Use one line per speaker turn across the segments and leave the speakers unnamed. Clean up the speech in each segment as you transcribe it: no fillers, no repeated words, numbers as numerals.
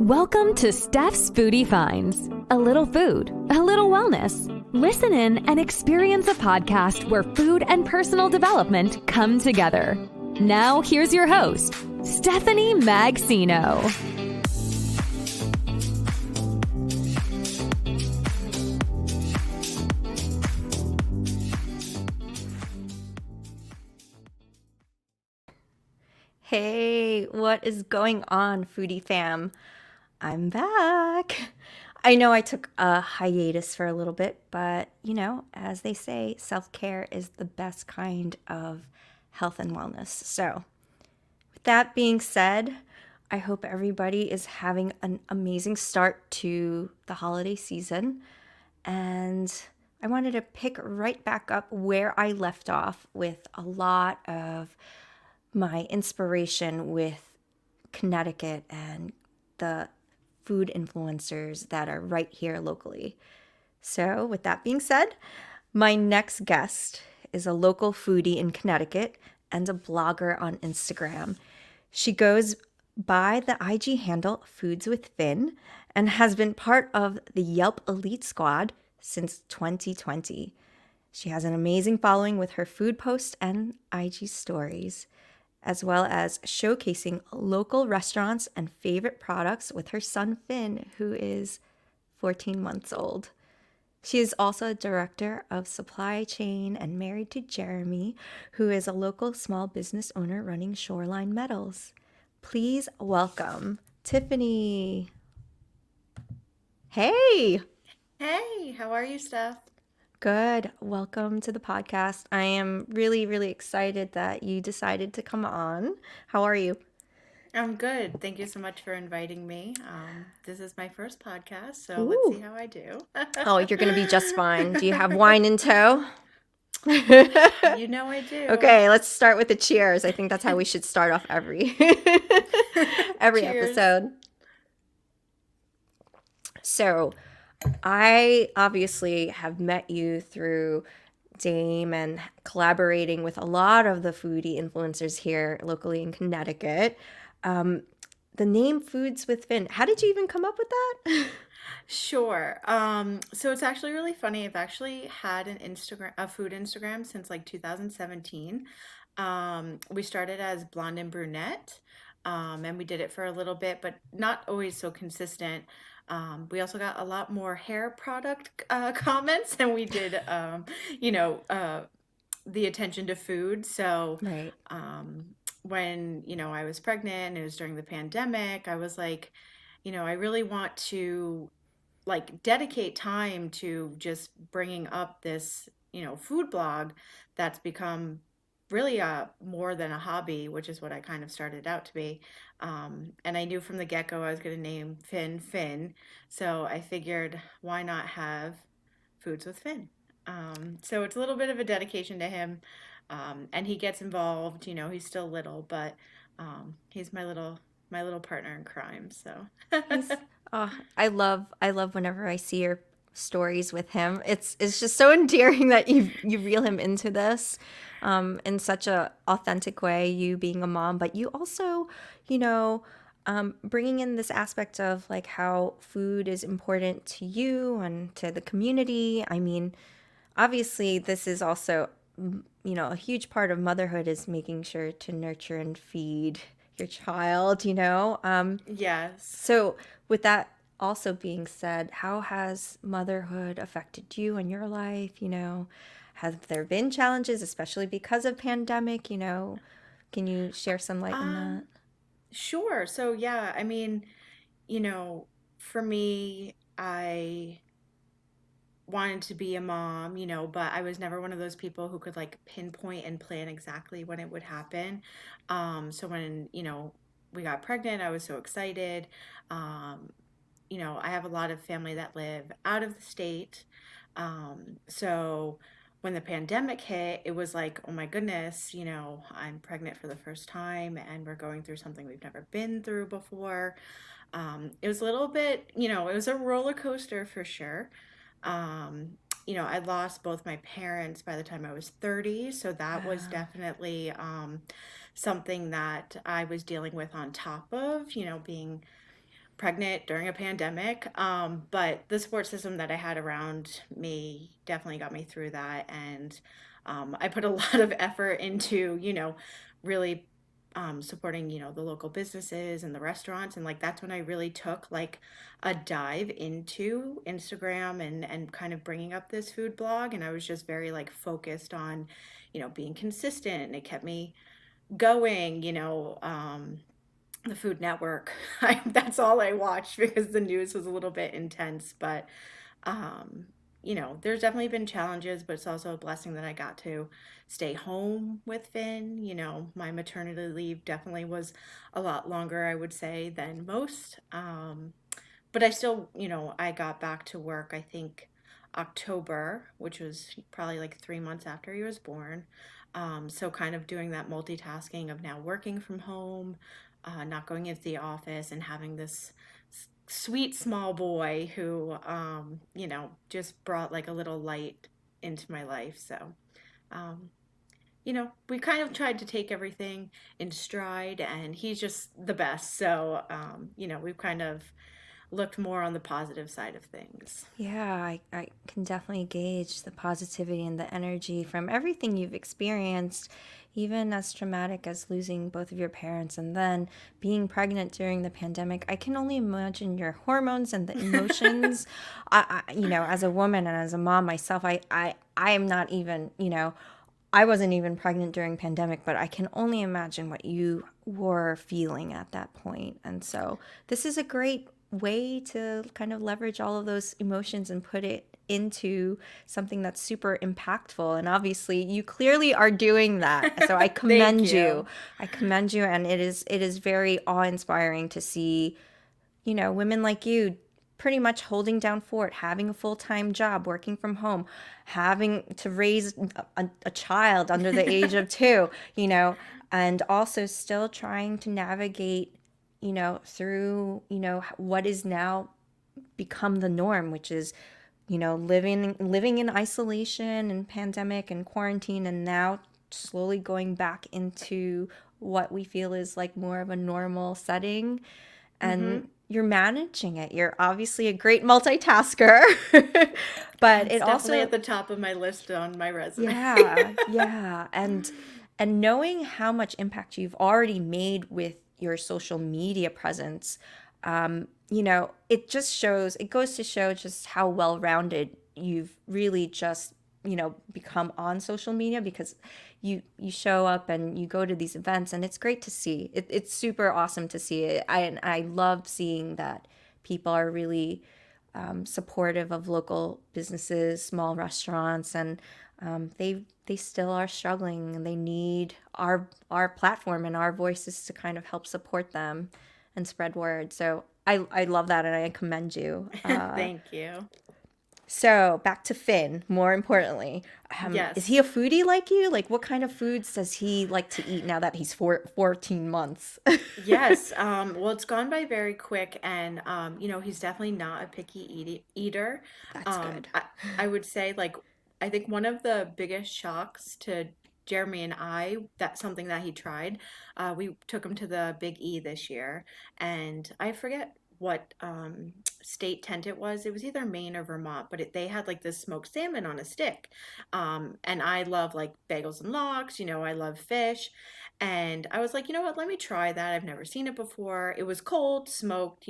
Welcome to Steph's Foodie Finds. A little food, a little wellness. Listen in and experience a podcast where food and personal development come together. Now, here's your host, Stephanie Magsino.
Hey, what is going on, Foodie fam? I'm back. I know I took a hiatus for a little bit, but as they say, self-care is the best kind of health and wellness. So, with that being said, I hope everybody is having an amazing start to the holiday season. And I wanted to pick right back up where I left off with a lot of my inspiration with Connecticut and the food influencers that are right here locally. So, with that being said, my next guest is a local foodie in Connecticut and a blogger on Instagram. She goes by the IG handle FoodswithFinn and has been part of the Yelp Elite Squad since 2020. She has an amazing following with her food posts and IG stories, as well as showcasing local restaurants and favorite products with her son Finn, who is 14 months old. She is also a director of supply chain and married to Jeremy, who is a local small business owner running Shoreline Metals. Please welcome Tiffany. Hey!
Hey, how are you, Steph?
Good. Welcome to the podcast. I am really, really excited that you decided to come on. How are you?
I'm good. Thank you so much for inviting me. This is my first podcast, so let's see
Ooh.
how I do.
Oh, you're going to be just fine. Do you have wine in tow?
You know I do.
Okay, let's start with the cheers. I think that's how we should start off every
Cheers.
episode. So, I obviously have met you through Dame and collaborating with a lot of the foodie influencers here locally in Connecticut. The name Foods with Finn, how did you even come up with that?
Sure. So it's actually really funny. I've actually had a food Instagram since like 2017. We started as Blonde and Brunette, and we did it for a little bit, but not always so consistent. We also got a lot more hair product comments than we did, the attention to food. So
Right.
when, I was pregnant, it was during the pandemic, I was like, I really want to like dedicate time to just bringing up this, food blog that's become really more than a hobby, which is what I kind of started out to be. And I knew from the get-go I was going to name Finn Finn. So I figured, why not have Foods with Finn? So it's a little bit of a dedication to him. And he gets involved, he's still little, but he's my little partner in crime. So
Oh, I love whenever I see your stories with him. It's just so endearing that you reel him into this in such a authentic way, you being a mom, but you also, you know, bringing in this aspect of like how food is important to you and to the community. I mean, obviously, this is also, a huge part of motherhood is making sure to nurture and feed your child.
yes.
So, with that also being said, how has motherhood affected you and your life? Have there been challenges, especially because of pandemic? Can you share some light on that?
Um, sure. So yeah, I mean, for me, I wanted to be a mom, but I was never one of those people who could like pinpoint and plan exactly when it would happen. So when, we got pregnant, I was so excited. Um, I have a lot of family that live out of the state. So when the pandemic hit, it was like, oh my goodness, I'm pregnant for the first time and we're going through something we've never been through before. It was a little bit, it was a roller coaster for sure. I lost both my parents by the time I was 30, so that was
Wow.
definitely something that I was dealing with on top of, being pregnant during a pandemic. But the support system that I had around me definitely got me through that. And I put a lot of effort into, really supporting, the local businesses and the restaurants. And like that's when I really took like a dive into Instagram and kind of bringing up this food blog. And I was just very like focused on, being consistent. And it kept me going, the Food Network. That's all I watched because the news was a little bit intense. But, um, there's definitely been challenges, but it's also a blessing that I got to stay home with Finn. My maternity leave definitely was a lot longer, I would say, than most. But I still, I got back to work, I think, October, which was probably like 3 months after he was born. So kind of doing that multitasking of now working from home, not going into the office, and having this sweet small boy who, just brought like a little light into my life. So, um, we kind of tried to take everything in stride, and he's just the best. So, we've kind of looked more on the positive side of things.
Yeah, I can definitely gauge the positivity and the energy from everything you've experienced, even as traumatic as losing both of your parents and then being pregnant during the pandemic. I can only imagine your hormones and the emotions. As a woman and as a mom myself, I am not even, I wasn't even pregnant during pandemic, but I can only imagine what you were feeling at that point. And so this is a great way to kind of leverage all of those emotions and put it into something that's super impactful. And obviously you clearly are doing that. So I
Thank
commend you.
you.
I commend you. And it is very awe-inspiring to see, women like you pretty much holding down fort, having a full-time job, working from home, having to raise a child under the age of 2, and also still trying to navigate, through, what is now become the norm, which is, living in isolation and pandemic and quarantine, and now slowly going back into what we feel is like more of a normal setting.
Mm-hmm.
And you're managing it. You're obviously a great multitasker, but
It's
it
definitely
also,
at the top of my list on my resume.
yeah. And knowing how much impact you've already made with your social media presence, it goes to show just how well-rounded you've really just, become on social media, because you show up and you go to these events, and it's great to see. It's super awesome to see it. I love seeing that people are really supportive of local businesses, small restaurants, and they still are struggling, and they need our platform and our voices to kind of help support them and spread word. So I love that, and I commend you.
Thank you.
So back to Finn. More importantly, is he a
Yes.
foodie like you? Like, what kind of foods does he like to eat now that he's 14 months?
Yes. Well, it's gone by very quick, and he's definitely not a picky eater.
That's
Um,
good.
I, I would say like I think one of the biggest shocks to Jeremy and I, that's something that he tried. We took him to the Big E this year, and I forget what state tent it was. It was either Maine or Vermont, but they had like this smoked salmon on a stick. And I love like bagels and lox. I love fish. And I was like, you know what? Let me try that. I've never seen it before. It was cold, smoked,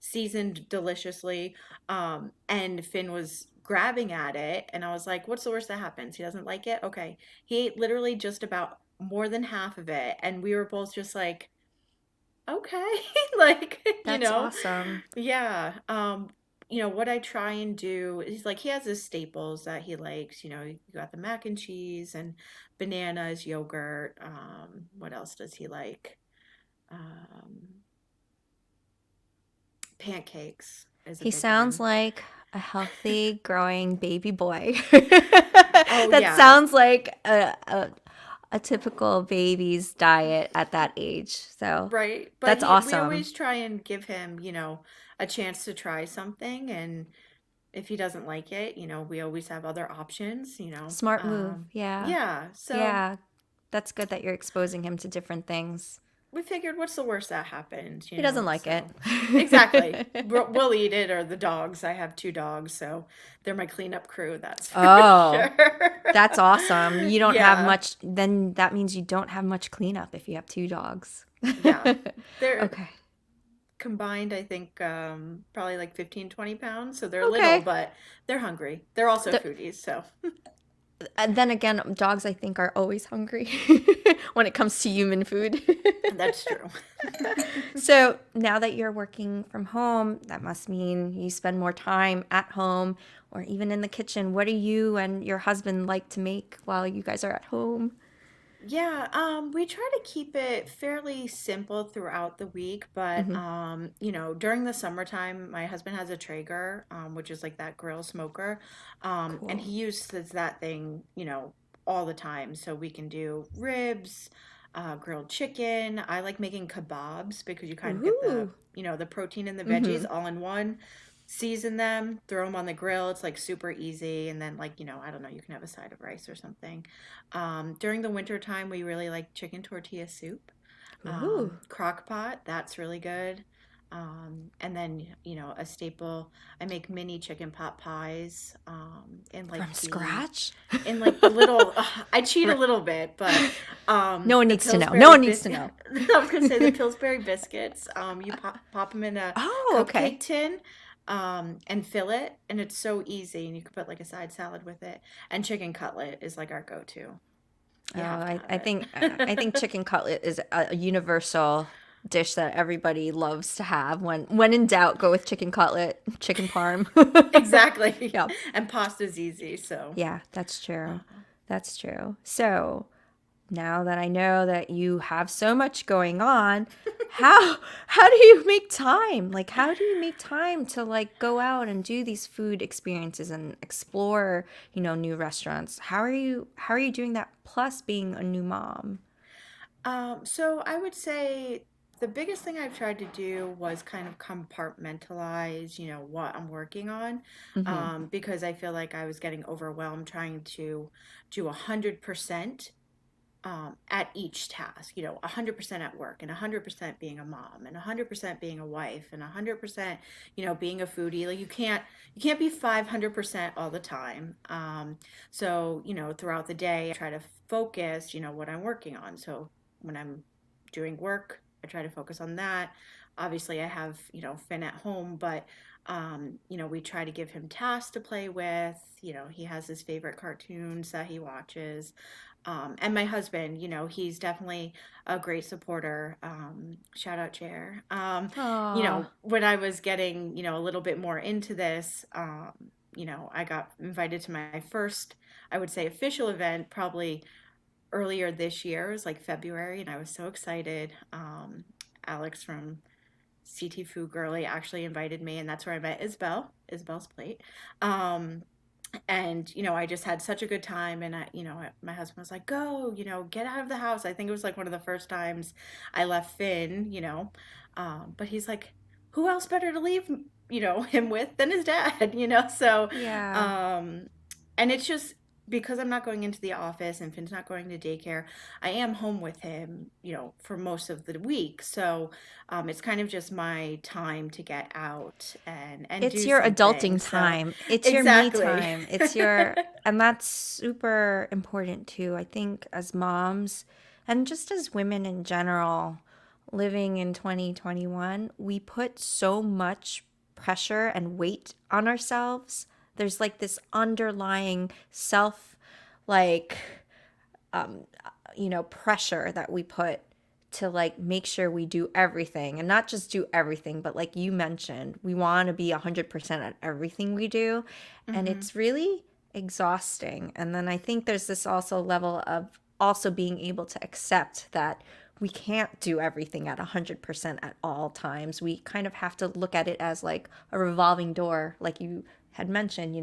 seasoned deliciously. And Finn was grabbing at it, and I was like, what's the worst that happens? He doesn't like it? Okay. He ate literally just about more than half of it, and we were both just like, okay. Like,
That's awesome.
yeah. What I try and do is like he has his staples that he likes. You got the mac and cheese and bananas, yogurt. What else does he like? Um, Pancakes is a
He
big
sounds
one.
like a healthy, growing baby boy.
Oh
That
yeah,
sounds like a typical baby's diet at that age. So
right. But
that's
we
awesome.
always try and give him, a chance to try something, and if he doesn't like it, we always have other options.
Smart move. Yeah.
Yeah. So
Yeah. That's good that you're exposing him to different things.
we figured what's the worst that happens,
He doesn't like it.
so exactly. We'll eat it, or the dogs. I have 2 dogs, so they're my cleanup crew, that's for
Oh,
sure.
that's awesome. You don't have
Yeah,
much, then that means you don't have much cleanup if you have 2 dogs.
yeah. They're
Okay.
combined, I think, probably like 15, 20 pounds, so they're little,
Okay.
but they're hungry. They're also
The-
foodies, so
And then again, dogs, I think, are always hungry when it comes to human food.
that's true.
So now that you're working from home, that must mean you spend more time at home or even in the kitchen. What do you and your husband like to make while you guys are at home?
Yeah, we try to keep it fairly simple throughout the week, but
Hmm.
during the summertime, my husband has a Traeger, which is like that grill smoker, and
Cool.
he uses that thing, all the time. So we can do ribs, grilled chicken. I like making kebabs because you kind of get the,
Ooh.
the protein and the veggies
Hmm.
all in one. Season them, throw them on the grill. It's like super easy, and then like, I don't know, you can have a side of rice or something. During the winter time, we really like chicken tortilla soup.
Ooh.
Crock pot, that's really good. And then, a staple, I make mini chicken pot pies,
From scratch?
in like the little, I cheat a little bit, but
No one
the
needs to know. No
Pillsbury
one needs to know.
I was gonna say the Pillsbury biscuits, you pop them in a
Oh,
cupcake
okay.
tin, and fill it, and it's so easy, and you can put like a side salad with it. And chicken cutlet is like our go-to.
Oh,
You have to have
I think
it.
chicken cutlet is a universal dish that everybody loves to have. When in doubt, go with chicken cutlet, chicken parm.
Exactly.
Yeah.
And pasta's easy, so.
Yeah, that's true.
uh,
That's true. So now that I know that you have so much going on, how do you make time? Like how do you make time to like go out and do these food experiences and explore, new restaurants? How are you doing that plus being a new mom?
so I would say the biggest thing I've tried to do was kind of compartmentalize, what I'm working on,
Mhm.
because I feel like I was getting overwhelmed trying to do 100%, at each task, 100% at work, and 100% being a mom, and 100% being a wife, and 100%, being a foodie. Like you can't be 500% all the time. So, throughout the day, I try to focus, what I'm working on. So when I'm doing work, I try to focus on that. Obviously, I have, Finn at home, but we try to give him tasks to play with. He has his favorite cartoons that he watches. And my husband, he's definitely a great supporter. Shout out, Chair.
Aw.
When I was getting, a little bit more into this, I got invited to my first, I would say, official event probably earlier this year. It was like February, and I was so excited. Alex from CT Food Girly actually invited me, and that's where I met Isabel's Plate. Um, and I just had such a good time, and my husband was like, go, get out of the house. I think it was like one of the first times I left Finn, but he's like, who else better to leave him with than his dad, so
Yeah.
um and it's just because I'm not going into the office and Finn's not going to daycare. I am home with him, for most of the week, so it's kind of just my time to get out and
It's
do
your
something,
adulting
so
time. It's your me
exactly.
time. And that's super important too. I think as moms and just as women in general, living in 2021, we put so much pressure and weight on ourselves. There's like this underlying self, like, um, pressure that we put to like make sure we do everything and not just do everything, but like you mentioned, we want to be 100% at everything we do. And
Hmm.
it's really exhausting. And then I think there's this also level of also being able to accept that we can't do everything at 100% at all times. We kind of have to look at it as like a revolving door, like you had mentioned,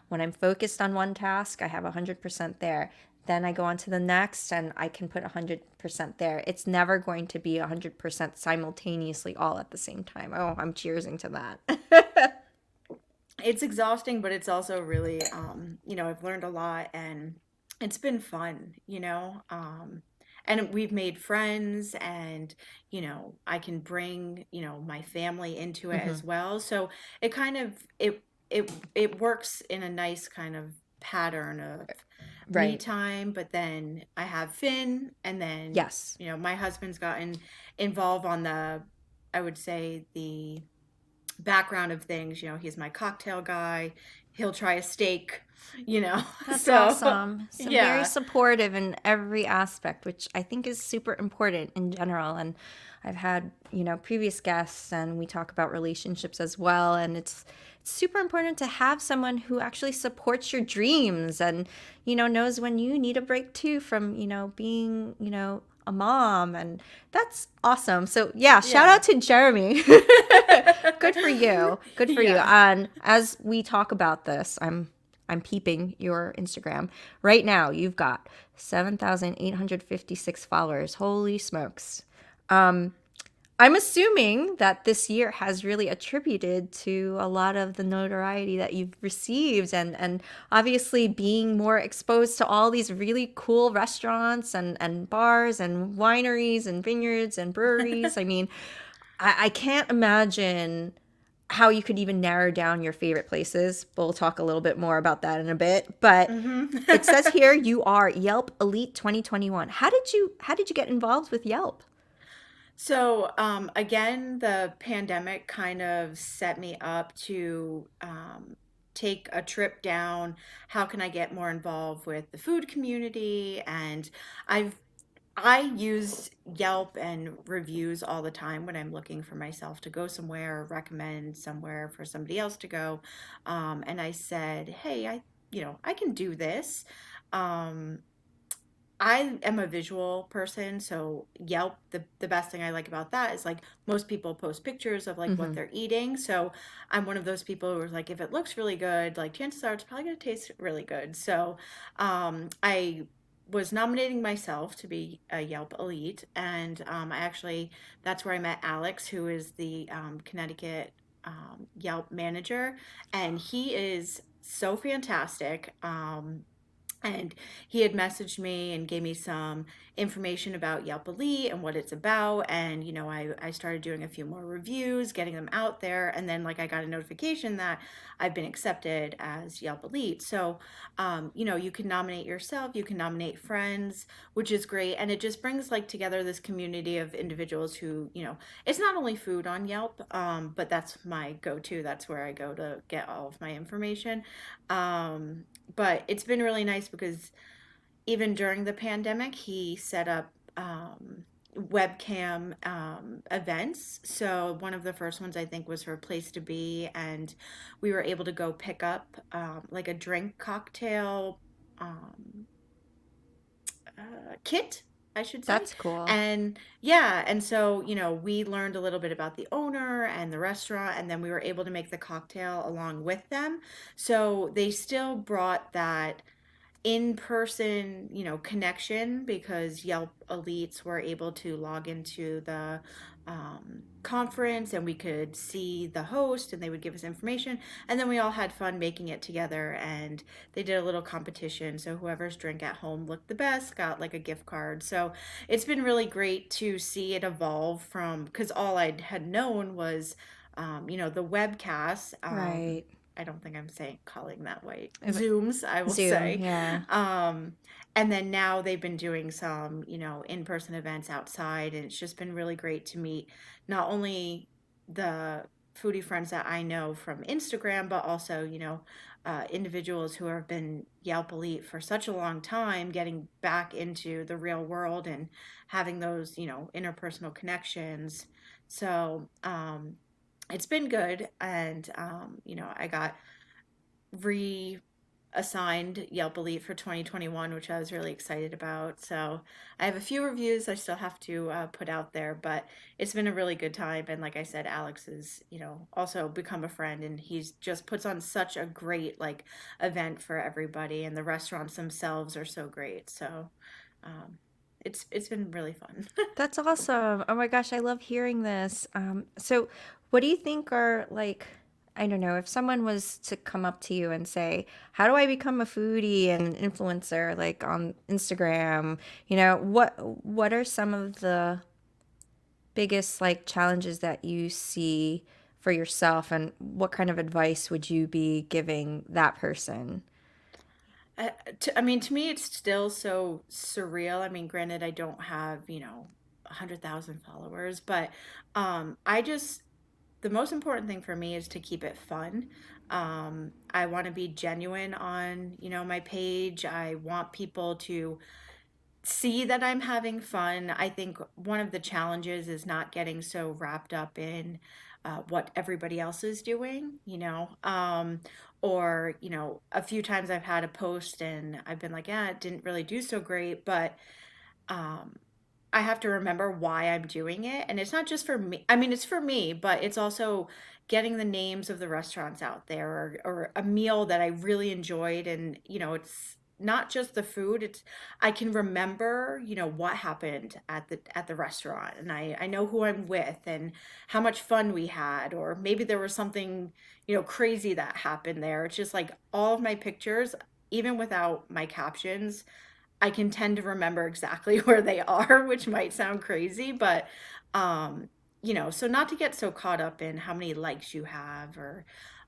when I'm focused on one task, I have 100% there. Then I go on to the next and I can put 100% there. It's never going to be 100% simultaneously all at the same time. Oh, I'm cheersing to that.
It's exhausting, but it's also really, I've learned a lot, and it's been fun. and we've made friends, and I can bring my family into it
Hmm.
as well. So it kind of it works in a nice kind of pattern of me
Right.
time, but then I have Finn, and then
Yes.
my husband's gotten involved on the, I would say, the background of things. He's my cocktail guy. He'll try a steak, you know.
That's
So,
awesome. So very
yeah.
supportive in every aspect, which I think is super important in general. And I've had, previous guests and we talk about relationships as well. And it's super important to have someone who actually supports your dreams and, knows when you need a break too from, being, a mom. And that's awesome. So yeah, shout
Yeah.
out to Jeremy. Good for you. Good for you.
Yeah.
And as we talk about this, I'm peeping your Instagram. Right now, you've got 7,856 followers. Holy smokes. I'm assuming that this year has really attributed to a lot of the notoriety that you've received and obviously being more exposed to all these really cool restaurants and bars and wineries and vineyards and breweries. I mean, I can't imagine how you could even narrow down your favorite places. We'll talk a little bit more about that in a bit. But
Hmm.
it says here you are Yelp Elite 2021. How did you get involved with Yelp?
So, again, the pandemic kind of set me up to take a trip down. How can I get more involved with the food community? And I've I use Yelp and reviews all the time when I'm looking for myself to go somewhere or recommend somewhere for somebody else to go. And I said, hey, I can do this. Um, I am a visual person, so Yelp, the best thing I like about that is like most people post pictures of like what
Hmm.
they're eating. So I'm one of those people who are like, if it looks really good, like chances are it's probably gonna taste really good. So I was nominating myself to be a Yelp Elite, and I actually, that's where I met Alex, who is the Connecticut Yelp manager, and he is so fantastic. And he had messaged me and gave me some information about Yelp Elite and what it's about. And, I started doing a few more reviews, getting them out there. And then, like, I got a notification that I've been accepted as Yelp Elite. So, you can nominate yourself, you can nominate friends, which is great. And it just brings, like, together this community of individuals who, it's not only food on Yelp, but that's my go to. That's where I go to get all of my information. But it's been really nice because even during the pandemic, he set up webcam events. So one of the first ones I think was for Place to Be, and we were able to go pick up like a drink cocktail um, kit, I should say.
That's cool.
And yeah, and so, we learned a little bit about the owner and the restaurant, and then we were able to make the cocktail along with them. So they still brought that in-person, connection, because Yelp elites were able to log into the conference, and we could see the host and they would give us information, and then we all had fun making it together, and they did a little competition, so whoever's drink at home looked the best got like a gift card. So it's been really great to see it evolve from, because all I had known was the webcast.
Right.
I don't think I'm saying calling that way.
If-
Zooms, I will
Zoom,
say.
yeah.
Um, and then now they've been doing some, in-person events outside, and it's just been really great to meet not only the foodie friends that I know from Instagram, but also, individuals who have been Yelp Elite for such a long time, getting back into the real world and having those, interpersonal connections. So, it's been good, and I got reassigned Yelp Elite for 2021, which I was really excited about. So I have a few reviews I still have to put out there, but it's been a really good time. And like I said, Alex is, also become a friend, and he's just puts on such a great like event for everybody, and the restaurants themselves are so great. So um, it's been really fun.
That's awesome. Oh my gosh, I love hearing this. So what do you think are like I don't know, if someone was to come up to you and say, how do I become a foodie and an influencer like on Instagram? What are some of the biggest like challenges that you see for yourself, and what kind of advice would you be giving that person?
To me, it's still so surreal. I mean, granted, I don't have, 100,000 followers, but I just, the most important thing for me is to keep it fun. I want to be genuine on, my page. I want people to see that I'm having fun. I think one of the challenges is not getting so wrapped up in what everybody else is doing, or, a few times I've had a post and I've been like, yeah, it didn't really do so great, but um, I have to remember why I'm doing it. And it's not just for me. I mean, it's for me, but it's also getting the names of the restaurants out there, or a meal that I really enjoyed. And, it's not just the food. It's, I can remember, what happened at the restaurant, and I know who I'm with and how much fun we had, or maybe there was something, crazy that happened there. It's just like all of my pictures, even without my captions, I can tend to remember exactly where they are, which might sound crazy, but so not to get so caught up in how many likes you have, or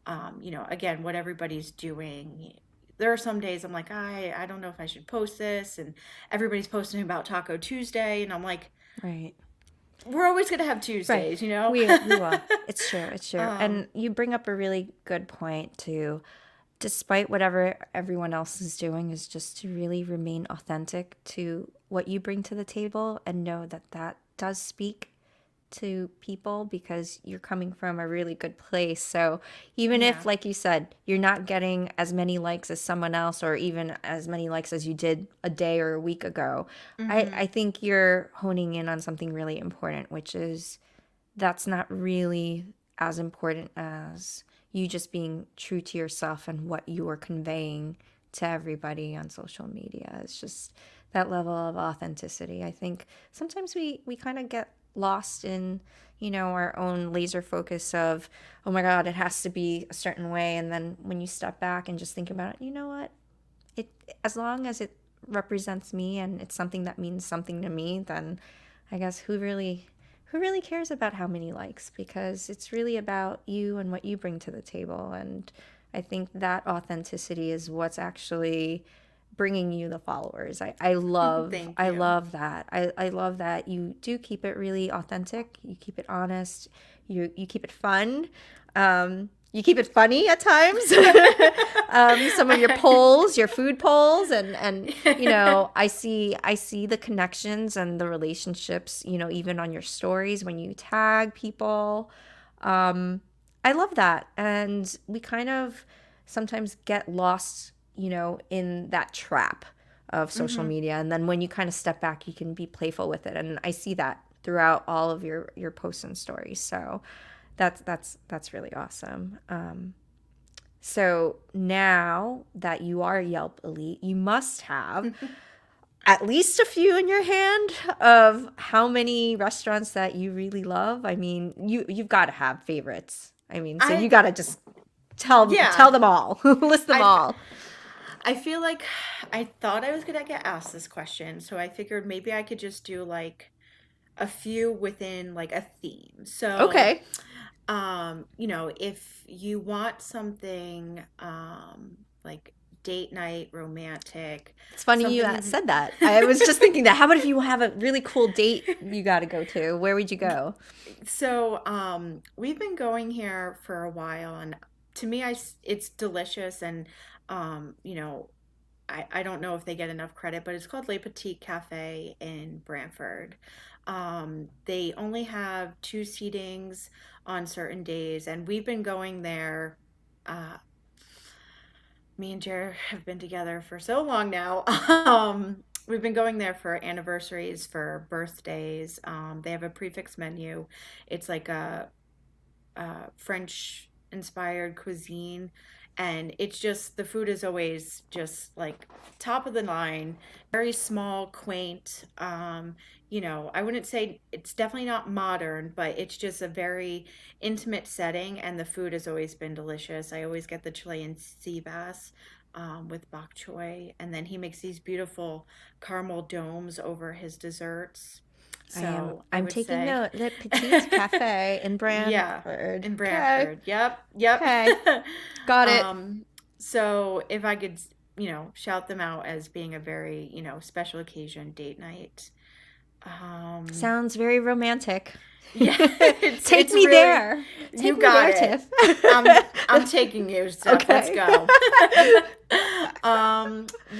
again, what everybody's doing. There are some days I'm like, I don't know if I should post this, and everybody's posting about Taco Tuesday, and I'm like,
Right.
we're always gonna have
Right.
Tuesdays,
We will. It's true. It's true.
Um,
And you bring up a really good point too. Despite whatever everyone else is doing, is just to really remain authentic to what you bring to the table and know that that does speak to people because you're coming from a really good place. So even if,
yeah.
like you said, you're not getting as many likes as someone else, or even as many likes as you did a day or a week ago, I
Hmm.
think you're honing in on something really important, which is that's not really as important as you just being true to yourself and what you are conveying to everybody on social media. It's just that level of authenticity. I think sometimes we kind of get lost in, our own laser focus of, oh my God, it has to be a certain way. And then when you step back and just think about it, you know what? It, as long as it represents me and it's something that means something to me, then I guess who really cares about how many likes, because it's really about you and what you bring to the table. And I think that authenticity is what's actually bringing you the followers. I love
Thank
I
you.
love that. I love that you do keep it really authentic. You keep it honest. You keep it fun. You keep it funny at times. Some of your polls, your food polls, and I see the connections and the relationships. Even on your stories when you tag people. Um, I love that, and we kind of sometimes get lost, in that trap of social
Hmm.
media. And then when you kind of step back, you can be playful with it. And I see that throughout all of your posts and stories. So that's really awesome. So now that you are Yelp Elite, you must have at least a few in your hand of how many restaurants that you really love. I mean, you've got to have favorites. I mean, so you
I
got to just tell
Yeah.
them all, list them
I
all.
I feel like I thought I was gonna get asked this question, so I figured maybe I could just do like a few within like a theme. So,
Okay.
if you want something like date night, romantic,
It's funny you
something.
said that. I was just thinking that. How about if you have a really cool date you got to go to? Where would you go?
So, we've been going here for a while, and to me, it's delicious, and I don't know if they get enough credit, but it's called Le Petit Cafe in Brantford. They only have two seatings on certain days, and we've been going there. Uh, Me and Jer have been together for so long now. We've been going there for anniversaries, for birthdays. They have a prefix menu. It's like a French inspired cuisine, and it's just, the food is always just like top of the line, very small, quaint. I wouldn't say it's definitely not modern, but it's just a very intimate setting, and the food has always been delicious. I always get the Chilean sea bass with bok choy, and then he makes these beautiful caramel domes over his desserts. So I
I'm
would
taking
say,
note. Le Petite Cafe in
yeah,
Brantford.
in
Okay.
Brantford. Yep, yep.
Okay. Got it.
um, so if I could, shout them out as being a very, special occasion date night. Um,
Sounds very romantic.
yeah,
Take
it's
me
really,
there. Take
you
me
got
there,
it.
Tiff.
I'm taking you, Steph. Let's
Okay.
go.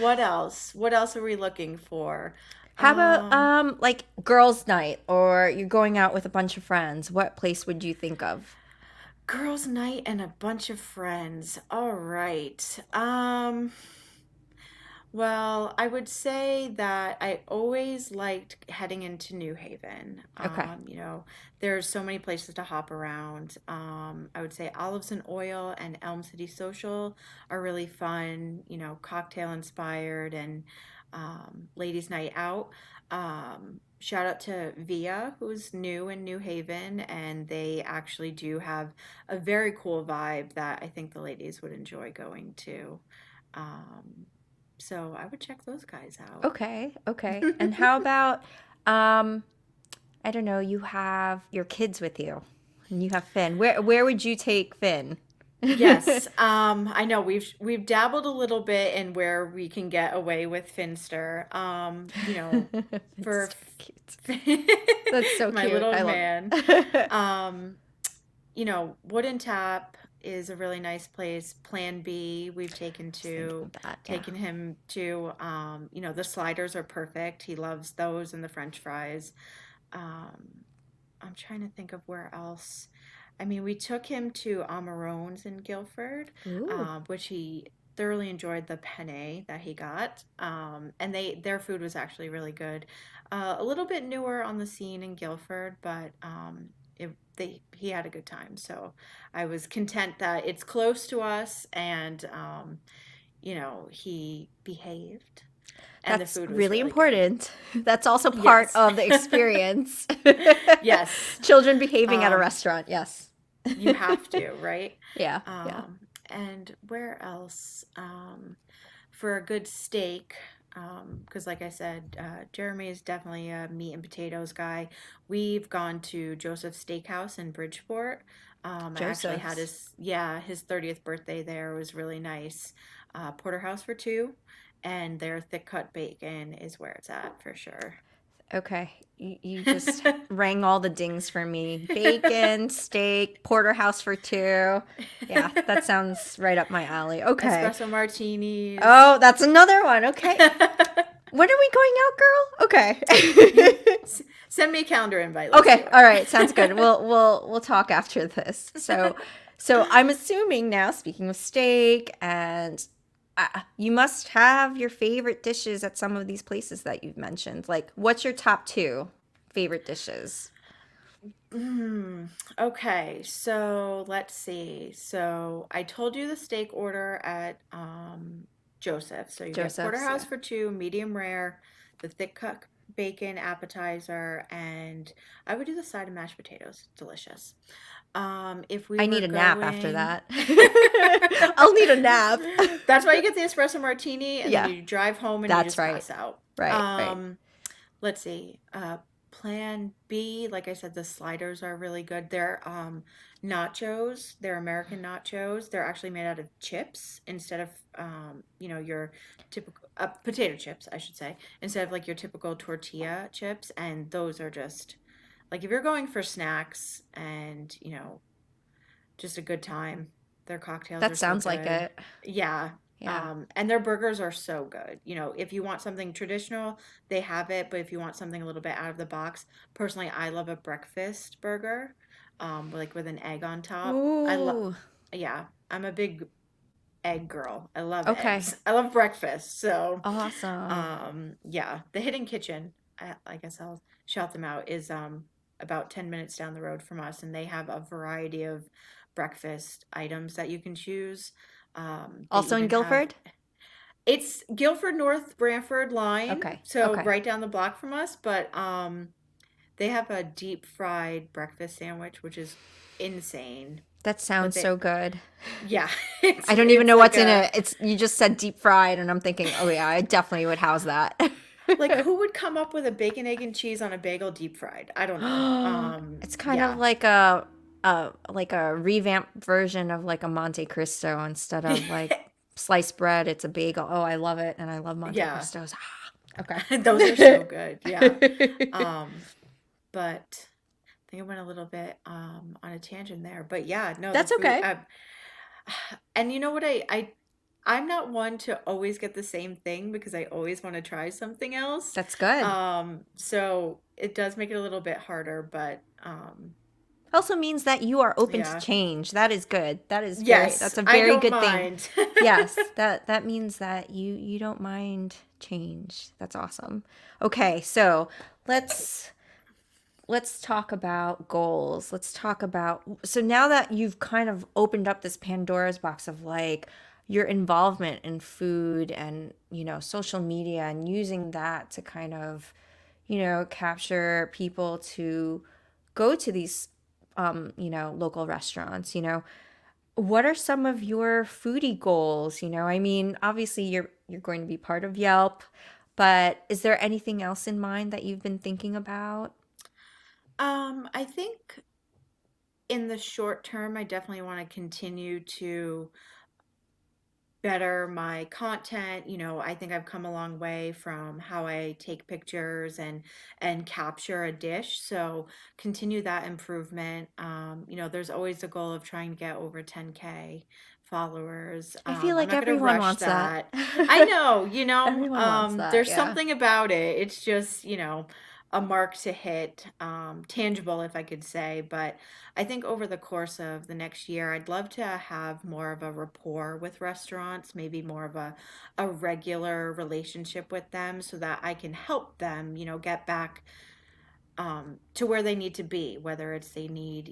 What else? What else are we looking for?
How about
Um,
like girls' night, or you're going out with a bunch of friends? What place would you think of?
Girls' night and a bunch of friends. All right. Well, I would say that I always liked heading into New Haven.
Okay.
There's so many places to hop around. I would say Olives and Oil and Elm City Social are really fun, cocktail inspired and ladies' night out. Shout out to Via, who's new in New Haven, and they actually do have a very cool vibe that I think the ladies would enjoy going to. Um, so I would check those guys out.
Okay. Okay. And how about um I don't know, you have your kids with you and you have Finn. Where would you take Finn?
Yes, I know we've dabbled a little bit in where we can get away with Finster.
It's
For
so cute. That's so
my
cute.
little
I love
man.
it.
Um, Wooden Tap is a really nice place. Plan B, we've
Just thinking of that, yeah.
taken him to. The sliders are perfect. He loves those and the French fries. Um, I'm trying to think of where else. I mean, we took him to Amarone's in Guilford,
Ooh.
which he thoroughly enjoyed the penne that he got. And their food was actually really good. A little bit newer on the scene in Guilford, but he had a good time. So I was content that it's close to us, and he behaved, and the
That's
food was
really
really good.
important. That's also part
Yes.
of the experience.
Yes.
Children behaving at a
Um,
restaurant. Yes.
you have to, right?
Yeah. Yeah.
And where else? For a good steak, because like I said, Jeremy is definitely a meat and potatoes guy. We've gone to Joseph's Steakhouse in Bridgeport. I actually had
Joseph's.
his 30th birthday there. It was really nice. Porterhouse for two, and their thick cut bacon is where it's at for sure.
Okay. You just rang all the dings for me. Bacon, steak, porterhouse for two. Yeah, that sounds right up my alley. Okay.
Espresso martinis.
Oh, that's another one. Okay. When are we going out, girl?
You
Okay.
send me a calendar invite. Let's do
Okay. All right.
it.
Sounds good. We'll talk after this. So I'm assuming now, speaking of steak, and you must have your favorite dishes at some of these places that you've mentioned. Like, what's your top two favorite dishes?
Okay, so let's see. So I told you the steak order at Joseph. So you get
Joseph's,
porterhouse
yeah.
for two, medium rare, the thick cut bacon appetizer, and I would do the side of mashed potatoes. Delicious. If we
I
were
need a nap after
going,
that. I'll need a nap.
that's why you get the espresso martini, and then
Yeah,
you drive home and you
that's
just
right.
pass out.
Right.
Let's see. Plan B, like I said, the sliders are really good. They're nachos. They're American nachos. They're actually made out of chips instead of your typical potato chips, I should say, instead of like your typical tortilla chips. And those are just like if you're going for snacks and just a good time. Their cocktails
That
are so
sounds like
good.
it.
Yeah.
Yeah.
And their burgers are so good. If you want something traditional, they have it. But if you want something a little bit out of the box, personally, I love a breakfast burger, like with an egg on top.
Ooh.
Yeah, I'm a big egg girl. I love
Okay.
eggs. I love breakfast. So,
Awesome.
yeah, the Hidden Kitchen, I guess I'll shout them out, is about 10 minutes down the road from us, and they have a variety of breakfast items that you can choose. They
Also in
even have
Guilford?
It's Guilford North Branford line,
Okay.
so
Okay.
right down the block from us, but they have a deep fried breakfast sandwich, which is insane.
That
But
sounds
they,
so good.
yeah,
I don't even
it's
know
like
what's in
a
it. It's you just said deep fried, and I'm thinking, oh yeah, I definitely would house that.
like who would come up with a bacon, egg, and cheese on a bagel deep fried? I don't know.
It's kind of
Yeah.
like a revamped version of like a Monte Cristo instead of like sliced bread. It's a bagel. Oh, I love it, and I love Monte
Yeah.
Cristos. Okay.
Those are so good. Yeah. Um, but I think I went a little bit on a tangent there. But yeah, no, the
That's
food
okay.
and you know what I'm not one to always get the same thing because I always want to try something else.
That's good.
So it does make it a little bit harder, but
Also means that you are open to
yeah.
change. That is good. That's
Yes,
a
I
very
don't
good thing.
mind.
Yes, that means that you don't mind change. That's awesome. Okay, so let's let's talk about goals. Let's talk about so now that you've kind of opened up this Pandora's box of like your involvement in food and, social media and using that to kind of, capture people to go to these local restaurants, what are some of your foodie goals? I mean, obviously you're going to be part of Yelp, but is there anything else in mind that you've been thinking about?
I think in the short term, I definitely want to continue to better my content. I think I've come a long way from how I take pictures and capture a dish. So continue that improvement. There's always a goal of trying to get over 10K followers.
I feel
I'm
like
not going to
everyone
rush
wants that.
that. I know,
Everyone wants that,
there's
yeah.
something about it. It's just, a mark to hit, tangible, if I could say. But I think over the course of the next year, I'd love to have more of a rapport with restaurants, maybe more of a regular relationship with them so that I can help them, get back to where they need to be, whether it's they need,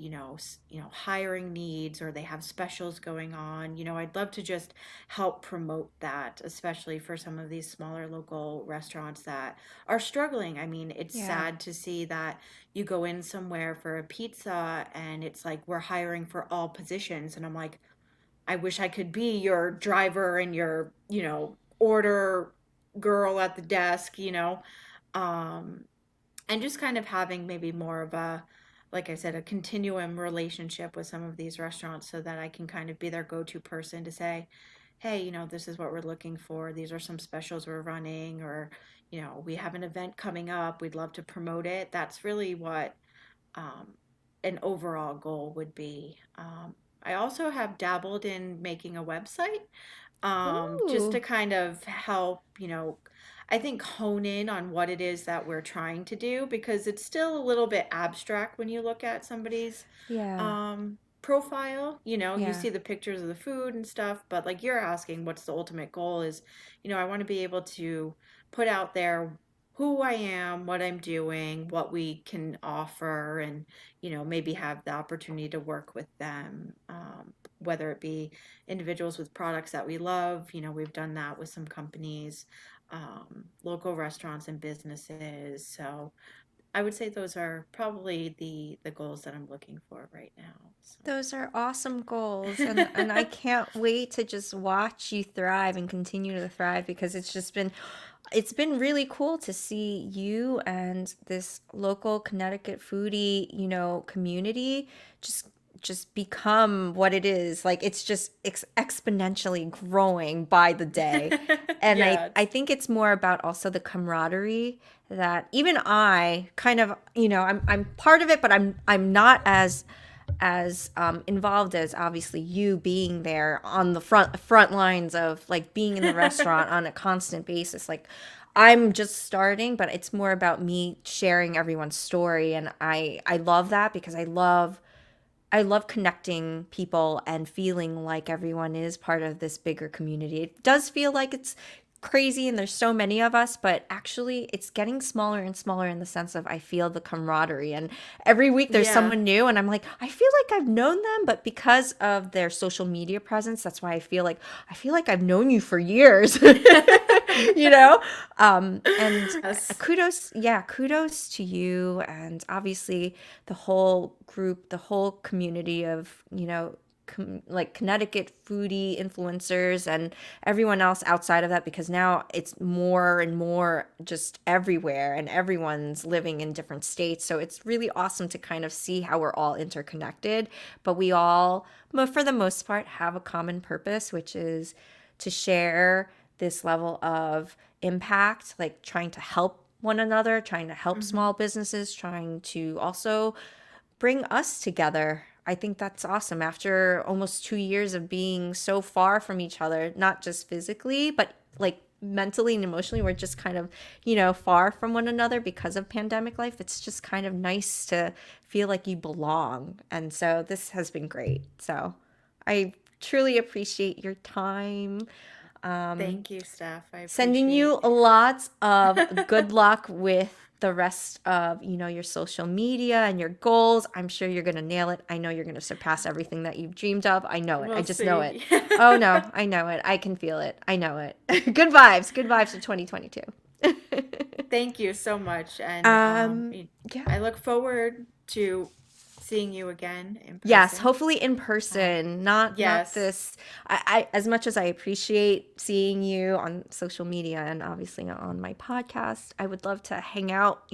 hiring needs or they have specials going on. I'd love to just help promote that, especially for some of these smaller local restaurants that are struggling. I mean, it's
Yeah.
sad to see that you go in somewhere for a pizza and it's like we're hiring for all positions. And I'm like, I wish I could be your driver and your, order girl at the desk, Um, and just kind of having maybe more of a, like I said, a continuum relationship with some of these restaurants so that I can kind of be their go-to person to say, hey, this is what we're looking for, these are some specials we're running, or we have an event coming up, we'd love to promote it. That's really what um, an overall goal would be. I also have dabbled in making a website, just to
Ooh.
kind of help, I think hone in on what it is that we're trying to do because it's still a little bit abstract when you look at somebody's
Yeah.
profile. You
Yeah.
see the pictures of the food and stuff, but like you're asking, what's the ultimate goal is, I want to be able to put out there who I am, what I'm doing, what we can offer, and, maybe have the opportunity to work with them, whether it be individuals with products that we love. We've done that with some companies, local restaurants and businesses. So I would say those are probably the goals that I'm looking for right now.
Those are awesome goals, and I
So.
can't wait to just watch you thrive and continue to thrive because it's been really cool to see you and this local Connecticut foodie, community just just become what it is. Like it's just exponentially growing by the day. And I
Yeah,
I think it's more about also the camaraderie that even I kind of, I'm part of it, but I'm not as involved as obviously you being there on the front lines of like being in the restaurant on a constant basis. Like I'm just starting, but it's more about me sharing everyone's story, and I love that because I love connecting people and feeling like everyone is part of this bigger community. It does feel like it's crazy and there's so many of us, but actually it's getting smaller and smaller in the sense of I feel the camaraderie. And every week there's
Yeah.
someone new and I'm like, I feel like I've known them, but because of their social media presence, that's why I feel like I've known you for years. You know? And
Yes.
kudos to you, and obviously the whole group, the whole community of, like Connecticut foodie influencers and everyone else outside of that, because now it's more and more just everywhere and everyone's living in different states. So it's really awesome to kind of see how we're all interconnected, but we all, for the most part, have a common purpose, which is to share this level of impact, like trying to help one another, trying to help small businesses, trying to also bring us together. I think that's awesome. After almost 2 years of being so far from each other, not just physically, but like mentally and emotionally, we're just kind of, far from one another because of pandemic life. It's just kind of nice to feel like you belong. And so this has been great. So I truly appreciate your time.
Thank you, Steph. I
Sending you
appreciate.
lots of good luck with the rest of, your social media and your goals. I'm sure you're going to nail it. I know you're going to surpass everything that you've dreamed of. I know it. I
We'll
just know it.
see.
Oh no, I know it. I can feel it. I know it. Good vibes for 2022.
Thank you so much. And
Yeah.
I look forward to seeing you again in person.
Yes, hopefully in person, not
Yes.
this. I as much as I appreciate seeing you on social media and obviously on my podcast, I would love to hang out,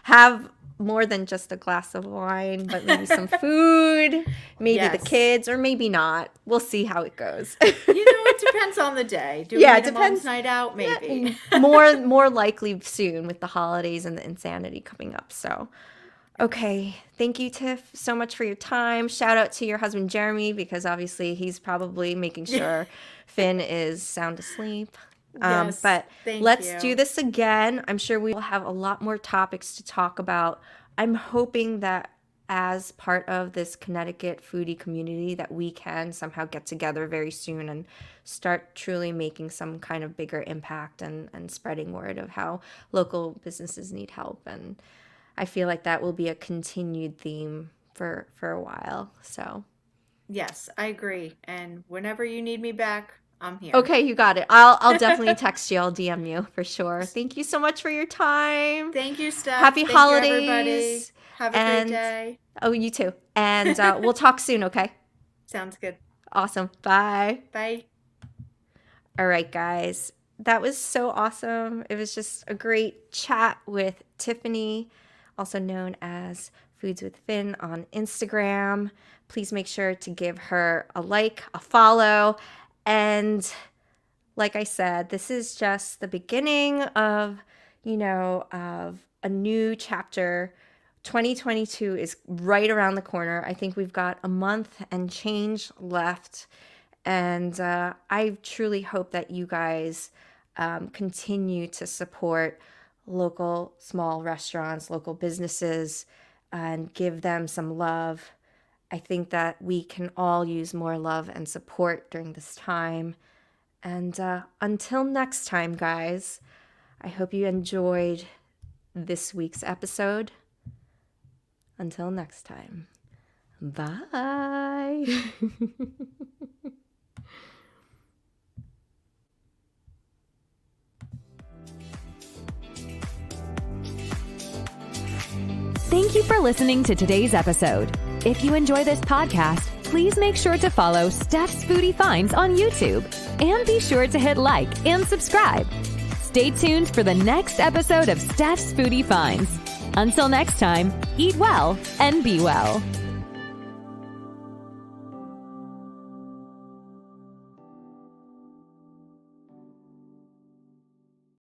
have more than just a glass of wine, but maybe some food, maybe the
Yes.
kids, or maybe not. We'll see how it goes.
It depends on the day. Do we
Yeah,
need
it
a mom's
depends.
night out? Maybe.
More likely soon with the holidays and the insanity coming up. So, okay. Thank you, Tiff, so much for your time. Shout out to your husband, Jeremy, because obviously he's probably making sure Finn is sound asleep.
Yes,
But
thank
let's
you.
do this again. I'm sure we will have a lot more topics to talk about. I'm hoping that as part of this Connecticut foodie community that we can somehow get together very soon and start truly making some kind of bigger impact and spreading word of how local businesses need help. And I feel like that will be a continued theme for a while. So,
Yes, I agree. And whenever you need me back, I'm here.
okay, you got it. I'll definitely text you. I'll DM you for sure. Thank you so much for your time.
Thank you, Steph.
Happy
Thank
holidays.
you, everybody. Have a
And-
great day.
Oh, you too. And we'll talk soon, okay?
Sounds good.
Awesome. Bye.
Bye.
All right, guys. That was so awesome. It was just a great chat with Tiffany, also known as Foods with Finn on Instagram. Please make sure to give her a like, a follow. And like I said, this is just the beginning of, of a new chapter. 2022 is right around the corner. I think we've got a month and change left. And I truly hope that you guys continue to support local small restaurants, local businesses, and give them some love. I think that we can all use more love and support during this time. And until next time, guys, I hope you enjoyed this week's episode. Until next time, bye.
Thank you for listening to today's episode. If you enjoy this podcast, please make sure to follow Steph's Foodie Finds on YouTube and be sure to hit like and subscribe. Stay tuned for the next episode of Steph's Foodie Finds. Until next time, eat well and be well.